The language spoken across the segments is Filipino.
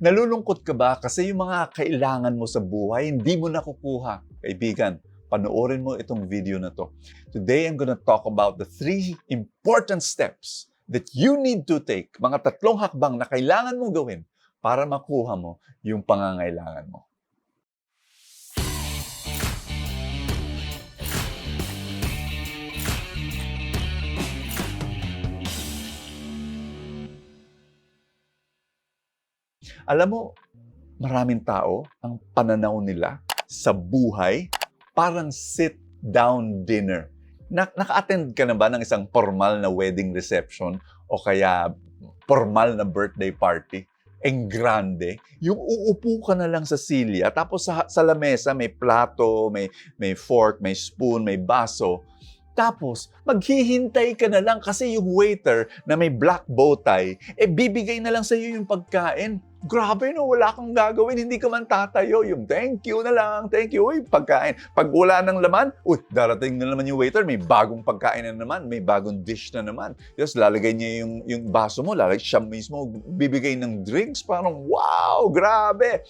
Nalulungkot ka ba kasi yung mga kailangan mo sa buhay, hindi mo nakukuha? Kaibigan, panoorin mo itong video na to. Today, I'm gonna talk about the 3 important steps that you need to take, mga 3 hakbang na kailangan mong gawin para makuha mo yung pangangailangan mo. Alam mo, maraming tao, ang pananaw nila sa buhay, parang sit-down dinner. Naka-attend ka na ba ng isang formal na wedding reception o kaya formal na birthday party? En grande, yung uupo ka na lang sa silya, tapos sa lamesa may plato, may fork, may spoon, may baso. Tapos, maghihintay ka na lang kasi yung waiter na may black bow tie, bibigay na lang sa iyo yung pagkain. Grabe no, wala kang gagawin, hindi ka man tatayo. Yung thank you na lang, thank you, uy, pagkain. Pag wala ng laman, darating na naman yung waiter, may bagong pagkain na naman, may bagong dish na naman. Yes, lalagay niya yung baso mo, siya mismo bibigay ng drinks, parang wow, grabe.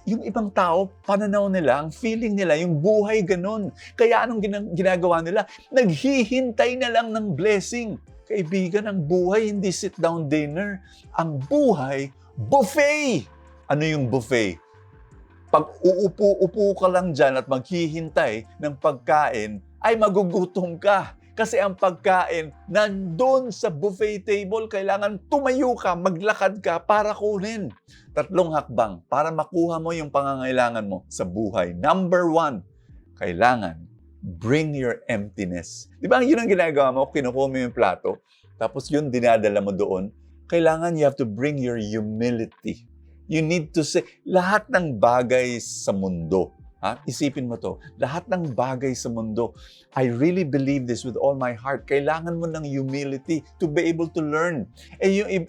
Yung ibang tao, pananaw nila, ang feeling nila, yung buhay ganun. Kaya anong ginagawa nila? Naghihintay na lang ng blessing. Kaibigan, ang buhay hindi sit-down dinner. Ang buhay, buffet! Ano yung buffet? Pag uupo-upo ka lang dyan at maghihintay ng pagkain, ay magugutom ka. Kasi ang pagkain, nandun sa buffet table, kailangan tumayo ka, maglakad ka para kunin. 3 hakbang para makuha mo yung pangangailangan mo sa buhay. Number 1, kailangan bring your emptiness. Di ba yun ang ginagawa mo? Kinukuha mo yung plato, tapos yun dinadala mo doon. Kailangan you have to bring your humility. You need to say, lahat ng bagay sa mundo, isipin mo to, lahat ng bagay sa mundo, I really believe this with all my heart. Kailangan mo ng humility to be able to learn.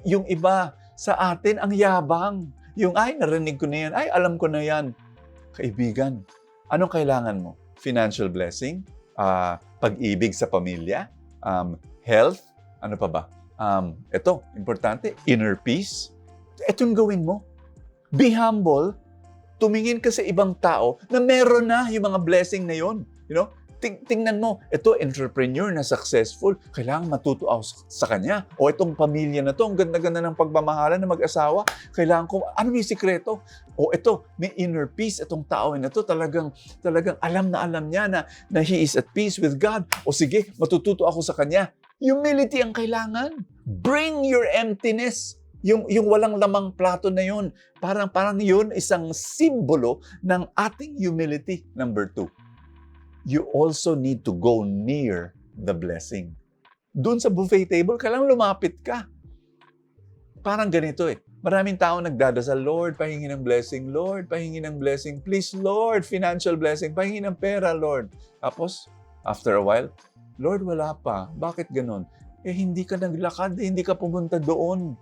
Yung iba sa atin, ang yabang. Yung, narinig ko na yan, alam ko na yan. Kaibigan, anong kailangan mo? Financial blessing, pag-ibig sa pamilya, health, ano pa ba? Ito, importante, inner peace. Ito yung gawin mo. Be humble. Tumingin ka sa ibang tao na meron na yung mga blessing na yun. You know? Tingnan mo, ito, entrepreneur na successful, kailangan matuto ako sa kanya. O itong pamilya na to, ang ganda-ganda ng pagmamahalan ng mag-asawa, kailangan ko, ano yung sikreto? O ito, may inner peace, itong tao na to, talagang alam niya na he is at peace with God. O sige, matututo ako sa kanya. Humility ang kailangan. Bring your emptiness. Yung walang lamang plato na yun, parang yun isang simbolo ng ating humility. Number 2, you also need to go near the blessing. Doon sa buffet table, kailangan lumapit ka. Parang ganito Maraming tao nagdadasal, Lord, pahingi ng blessing. Lord, pahingi ng blessing. Please, Lord, financial blessing. Pahingi ng pera, Lord. Tapos, after a while, Lord, wala pa. Bakit ganun? Hindi ka naglakad, hindi ka pumunta doon.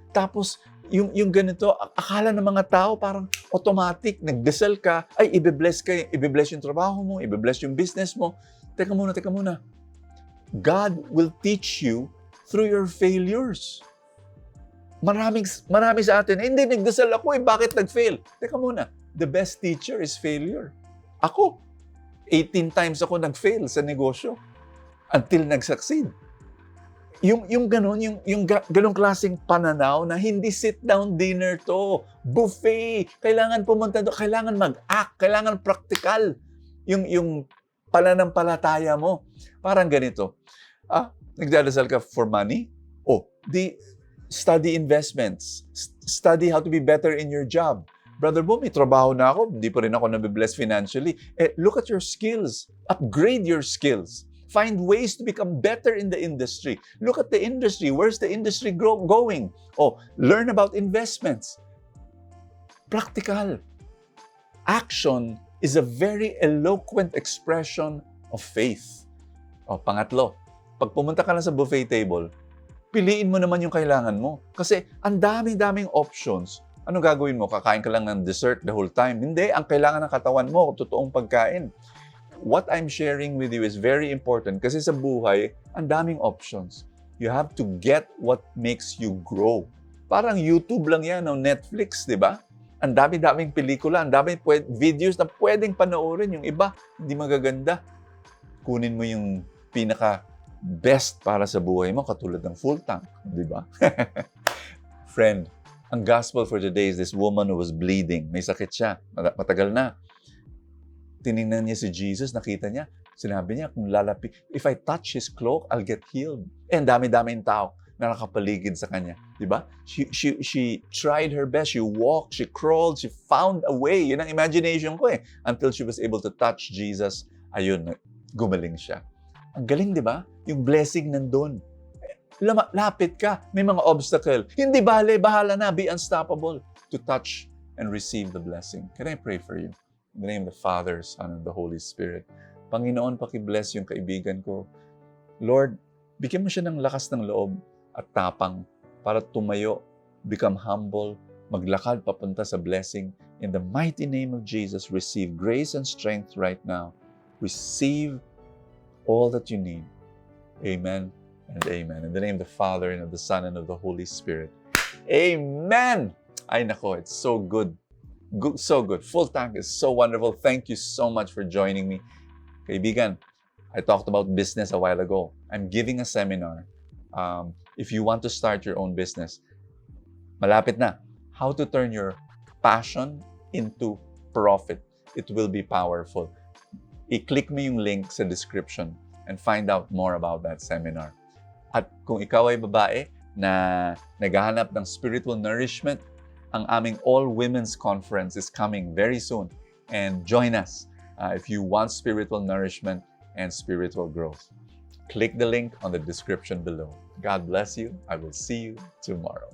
Tapos, yung ganito, akala ng mga tao parang automatic, nagdasal ka, ibe-bless yung trabaho mo, ibe-bless yung business mo. Teka muna. God will teach you through your failures. Marami sa atin, hindi nagdasal ako, bakit nag-fail? Teka muna, the best teacher is failure. Ako, 18 times ako nag-fail sa negosyo until nag-succeed. Yung ganong klaseng pananaw na hindi sit-down dinner to, buffet, kailangan pumunta doon, kailangan mag-act, kailangan practical. Yung pananampalataya mo. Parang ganito, nagdadasal ka for money? Study investments, study how to be better in your job. Brother Bo, may trabaho na ako, hindi pa rin ako nabibless financially. Look at your skills, upgrade your skills. Find ways to become better in the industry. Look at the industry. Where's the industry going? Learn about investments. Practical. Action is a very eloquent expression of faith. Pangatlo, pag pumunta ka na sa buffet table, piliin mo naman yung kailangan mo. Kasi ang daming options. Ano gagawin mo? Kakain ka lang ng dessert the whole time? Hindi. Ang kailangan ng katawan mo, totoong pagkain. What I'm sharing with you is very important kasi sa buhay, ang daming options. You have to get what makes you grow. Parang YouTube lang yan o Netflix, di ba? Ang dami-daming pelikula, ang daming videos na pwedeng panoorin. Yung iba, hindi magaganda. Kunin mo yung pinaka-best para sa buhay mo, katulad ng full tank, di ba? Friend, ang gospel for today is this woman who was bleeding. May sakit siya. Matagal na. Tinignan niya si Jesus, nakita niya. Sinabi niya, kung if I touch His cloak, I'll get healed. And dami-daming tao na nakapaligid sa kanya. Diba? She tried her best. She walked, she crawled, she found a way. Yun ang imagination ko eh. Until she was able to touch Jesus. Ayun, gumaling siya. Ang galing, diba? Yung blessing nandun. Lapit ka. May mga obstacle. Hindi bahala na. Be unstoppable to touch and receive the blessing. Can I pray for you? In the name of the Father, Son, and the Holy Spirit. Panginoon, pakibless yung kaibigan ko. Lord, bigyan mo siya ng lakas ng loob at tapang para tumayo, become humble, maglakad papunta sa blessing. In the mighty name of Jesus, receive grace and strength right now. Receive all that you need. Amen and amen. In the name of the Father, and of the Son, and of the Holy Spirit. Amen! Ay nako, it's so good. So good. Full tank is so wonderful. Thank you so much for joining me. Kaibigan, I talked about business a while ago. I'm giving a seminar. If you want to start your own business, malapit na. How to turn your passion into profit. It will be powerful. I-click mo yung link sa description and find out more about that seminar. At kung ikaw ay babae na naghahanap ng spiritual nourishment, ang aming all-women's conference is coming very soon. And join us if you want spiritual nourishment and spiritual growth. Click the link on the description below. God bless you. I will see you tomorrow.